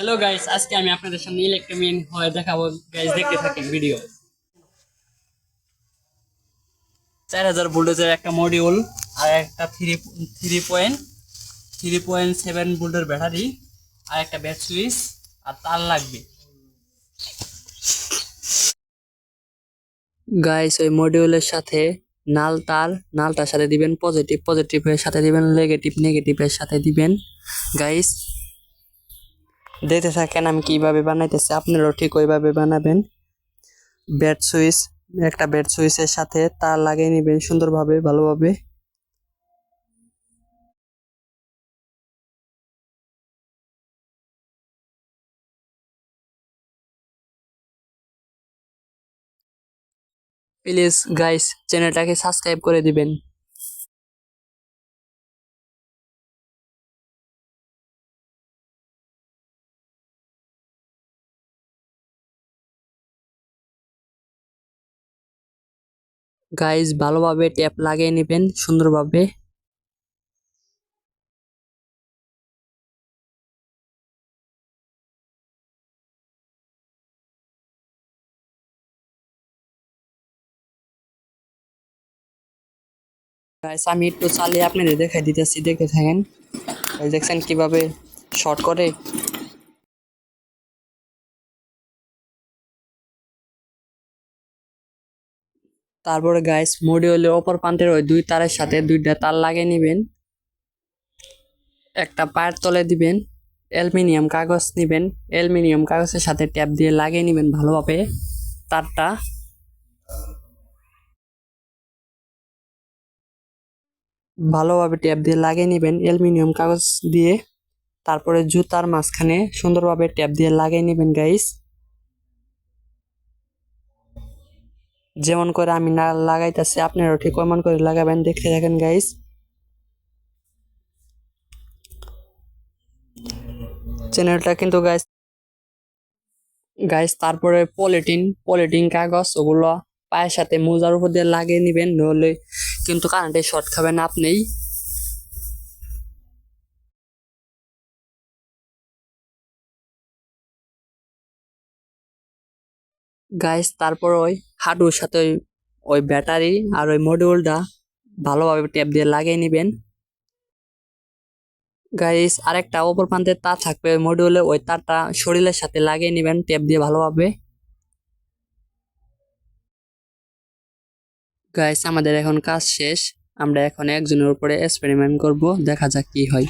Hello guys, আজকে আমি আপনাদের সামনে ইলেকট্রোমিন হয়ে দেখাবো। গাইস দেখতে থাকেন ভিডিও। 4000 ভোল্টেজের একটা মডিউল আর একটা থ্রি পয়েন্ট 7 ভোল্টের ব্যাটারি আর একটা ব্যাট সুইচ আর তার লাগবে। গাইস ওই মডিউলের সাথে নালটার সাথে দিবেন পজিটিভ, পজিটিভের সাথে দিবেন নেগেটিভ, নেগেটিভের সাথে দিবেন। গাইস দেখতে থাকেন আমি কিভাবে বানাইতেছি, আপনারাও ঠিক ওইভাবে বানাবেন। একটা ব্যাট সুইচের সাথে তার লাগিয়ে নেবেন সুন্দরভাবে, ভালোভাবে। প্লিজ গাইস চ্যানেলটাকে সাবস্ক্রাইব করে দিবেন। গাইস ভালোভাবে ট্যাপ লাগিয়ে নেবেন সুন্দরভাবে। গাইস আমি একটু চালিয়ে আপনাদের দেখাই দিতেছি, দেখে থাকেন। এই দেখছেন কিভাবে শর্ট করে। তারপরে গাইস মডিউলের অপর প্রান্তের ওই দুই তারের সাথে দুইটা তার লাগিয়ে নেবেন। একটা পায়ের তলে দিবেন, অ্যালুমিনিয়াম কাগজ নেবেন, অ্যালুমিনিয়াম কাগজের সাথে ট্যাপ দিয়ে লাগিয়ে নেবেন ভালোভাবে তারটা। ভালোভাবে ট্যাপ দিয়ে লাগিয়ে নেবেন অ্যালুমিনিয়াম কাগজ দিয়ে। তারপরে জুতার মাঝখানে সুন্দরভাবে ট্যাপ দিয়ে লাগিয়ে নেবেন গাইস। যেমন করে আমি না লাগাইতেছি আপনারাও ঠিক ওমন করে লাগাবেন, দেখতে থাকেন গাইস। চ্যানেলটা কিন্তু গাইস গাইস তারপরে পলিটিন কাগজ ওগুলো পায়ের সাথে মোজার উপর দিয়ে লাগিয়ে নেবেন, নইলে কিন্তু কারেন্টে শর্ট খাবেন আপনিই। গাইস তারপর ওই হাঁটুর সাথে ওই ব্যাটারি আর ওই মডিউলটা ভালোভাবে ট্যাপ দিয়ে লাগিয়ে নেবেন। গাইস আরেকটা অপর প্রান্তে তার থাকবে ওই মডিউলে, ওই তারটা শরীরের সাথে লাগিয়ে নেবেন ট্যাপ দিয়ে ভালোভাবে। গাইস আমাদের এখন কাজ শেষ, আমরা এখন একজনের উপরে এক্সপেরিমেন্ট করব, দেখা যাক কি হয়।